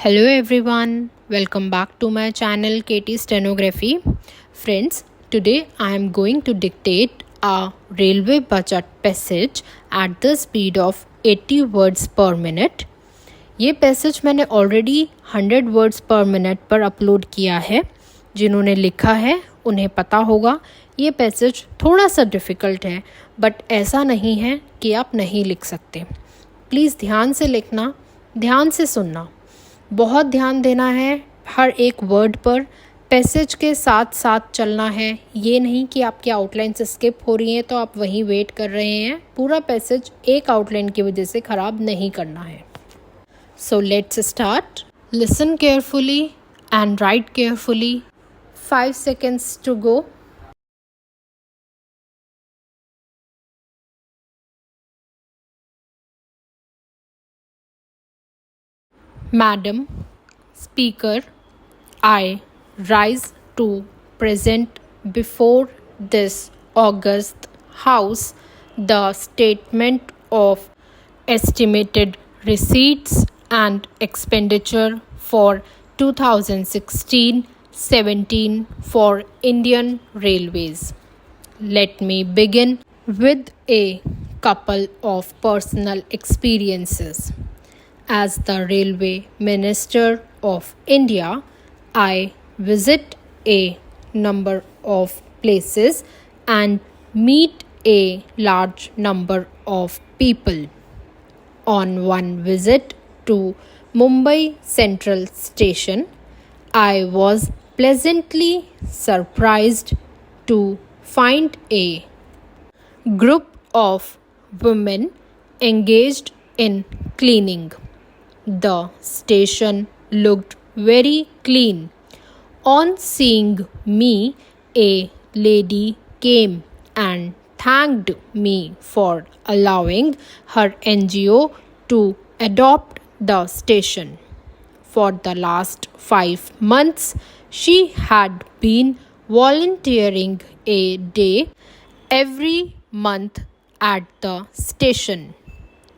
Hello everyone, welcome back to my channel KTstenography. Friends, today I am going to dictate a railway budget passage at the speed of 80 words per minute. ये passage मैंने already 100 words पर minute पर upload किया है. जिन्होंने लिखा है उन्हें पता होगा ये पैसेज थोड़ा सा डिफ़िकल्ट है, बट ऐसा नहीं है कि आप नहीं लिख सकते. प्लीज़ ध्यान से लिखना, ध्यान से सुनना, बहुत ध्यान देना है हर एक वर्ड पर. पैसेज के साथ साथ चलना है, ये नहीं कि आपकी आउटलाइन से स्किप हो रही है तो आप वहीं वेट कर रहे हैं. पूरा पैसेज एक आउटलाइन की वजह से ख़राब नहीं करना है. So let's start. Listen carefully and right carefully. 5 seconds to go. Madam Speaker, I rise to present before this august House the statement of estimated receipts and expenditure for 2016-17 for Indian Railways. Let me begin with a couple of personal experiences. As the Railway Minister of India, I visit a number of places and meet a large number of people. On one visit to Mumbai Central Station, I was pleasantly surprised to find a group of women engaged in cleaning. The station looked very clean. On seeing me, a lady came and thanked me for allowing her NGO to adopt the station. For the last 5 months, she had been volunteering a day every month at the station.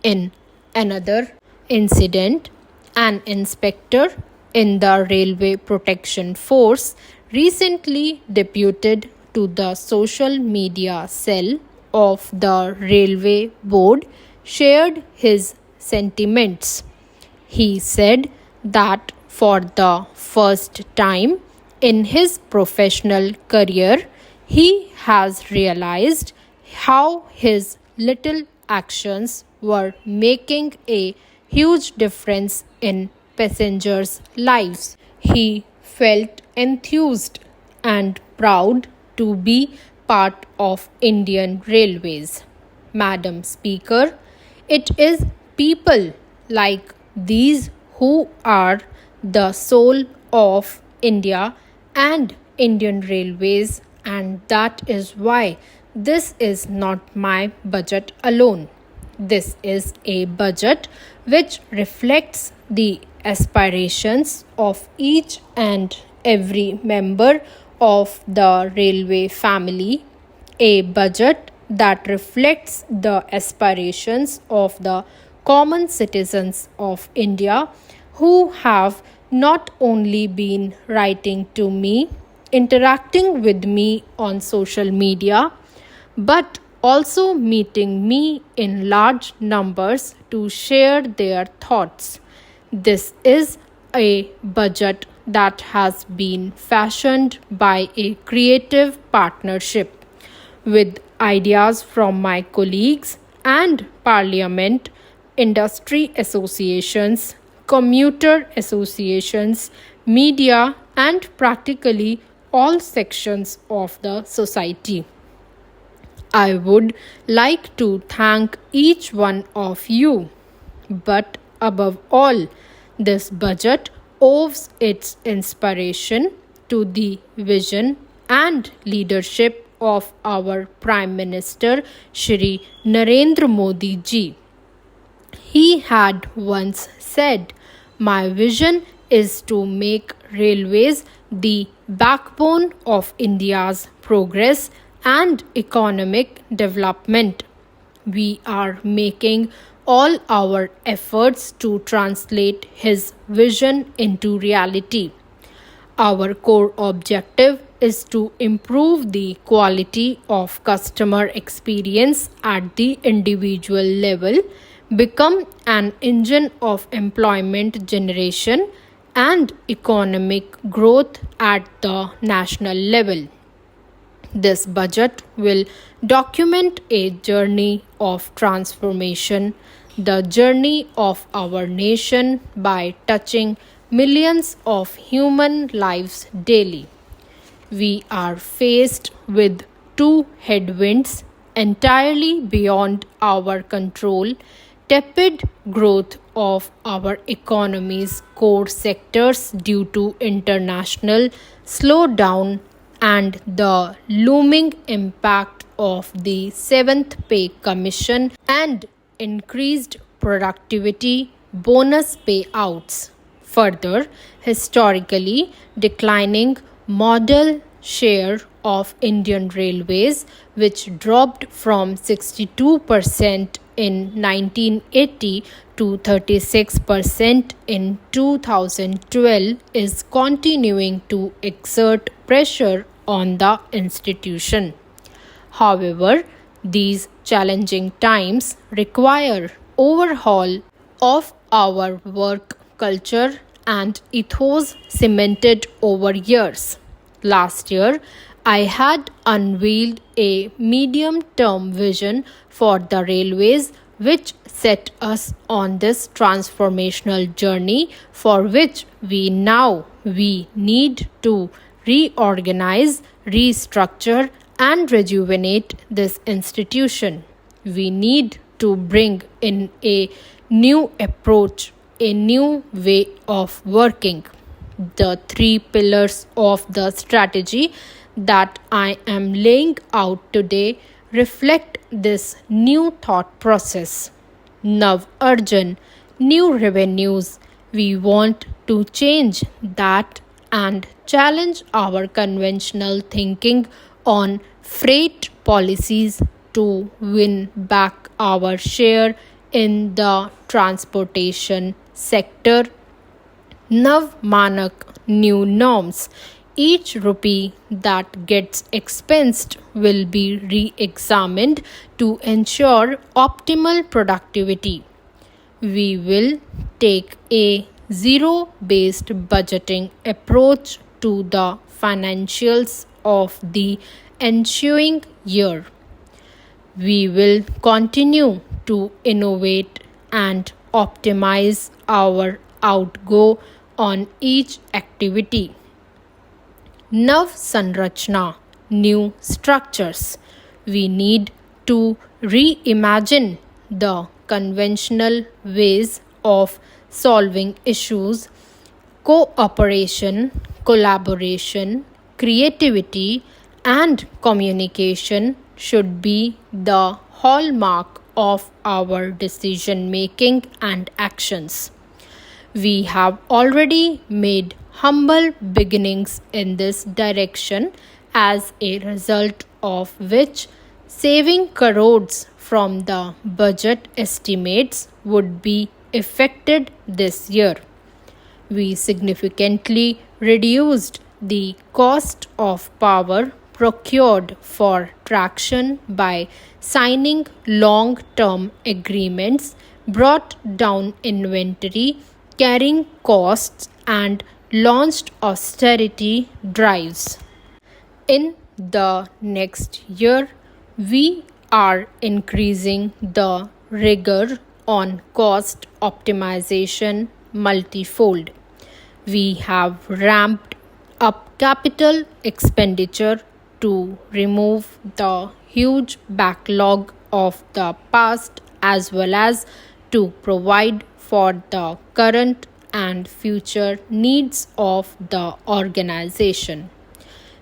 In another incident, an inspector in the Railway Protection Force, recently deputed to the social media cell of the Railway Board, shared his sentiments. He said that for the first time in his professional career, he has realized how his little actions were making a huge difference in passengers' lives. He felt enthused and proud to be part of Indian Railways. Madam Speaker, it is people like these who are the soul of India and Indian Railways, and that is why this is not my budget alone. This is a budget which reflects the aspirations of each and every member of the railway family, a budget that reflects the aspirations of the common citizens of India who have not only been writing to me, interacting with me on social media, but also meeting me in large numbers to share their thoughts. This is a budget that has been fashioned by a creative partnership with ideas from my colleagues and Parliament, industry associations, commuter associations, media, and practically all sections of the society. I would like to thank each one of you, but above all, this budget owes its inspiration to the vision and leadership of our Prime Minister Shri Narendra Modi ji. He had once said, "My vision is to make railways the backbone of India's progress and economic development." We are making all our efforts to translate his vision into reality. Our core objective is to improve the quality of customer experience at the individual level, become an engine of employment generation and economic growth at the national level. This budget will document a journey of transformation, the journey of our nation by touching millions of human lives daily. We are faced with two headwinds entirely beyond our control: tepid growth of our economy's core sectors due to international slowdown and the looming impact of the Seventh Pay Commission and increased productivity bonus payouts. Further, historically declining modal share of Indian Railways, which dropped from 62% in 1980 to 36% in 2012, is continuing to exert pressure on the institution. However, these challenging times require overhaul of our work culture and ethos cemented over years. Last year, I had unveiled a medium-term vision for the railways which set us on this transformational journey for which we need to reorganize, restructure and rejuvenate this institution. We need to bring in a new approach, a new way of working. The three pillars of the strategy that I am laying out today reflect this new thought process. Nav Arjun, new revenues. We want to change that and challenge our conventional thinking on freight policies to win back our share in the transportation sector. Nav Manak, new norms. Each rupee that gets expensed will be re-examined to ensure optimal productivity. We will take a zero-based budgeting approach to the financials of the ensuing year. We will continue to innovate and optimize our outgo on each activity. Nav Sanrachna, new structures. We need to reimagine the conventional ways of solving issues. Cooperation, collaboration, creativity, and communication should be the hallmark of our decision making and actions. We have already made humble beginnings in this direction, as a result of which saving crores from the budget estimates would be effected this year. We significantly reduced the cost of power procured for traction by signing long-term agreements, brought down inventory carrying costs, and launched austerity drives. In the next year, we are increasing the rigor on cost optimization multifold. We have ramped up capital expenditure to remove the huge backlog of the past as well as to provide for the current and future needs of the organization.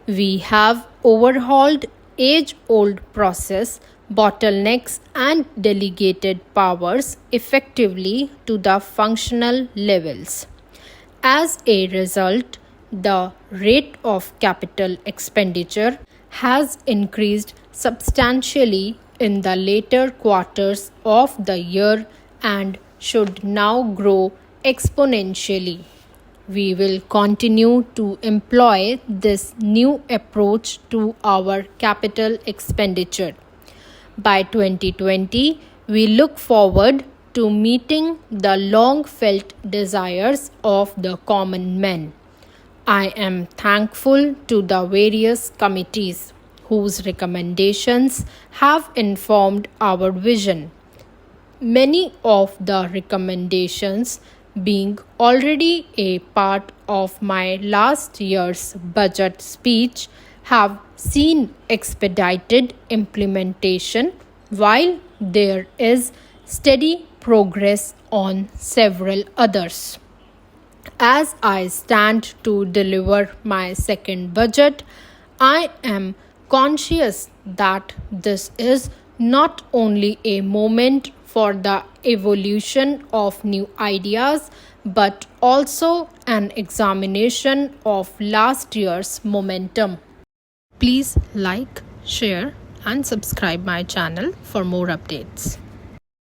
We have overhauled age-old process bottlenecks and delegated powers effectively to the functional levels. As a result, the rate of capital expenditure has increased substantially in the later quarters of the year and should now grow exponentially. We will continue to employ this new approach to our capital expenditure. By 2020, we look forward to meeting the long felt desires of the common man. I am thankful to the various committees whose recommendations have informed our vision. Many of the recommendations being already a part of my last year's budget speech have seen expedited implementation, while there is steady progress on several others. As I stand to deliver my second budget, I am conscious that this is not only a moment for the evolution of new ideas but also an examination of last year's momentum. Please like, share, and subscribe my channel for more updates.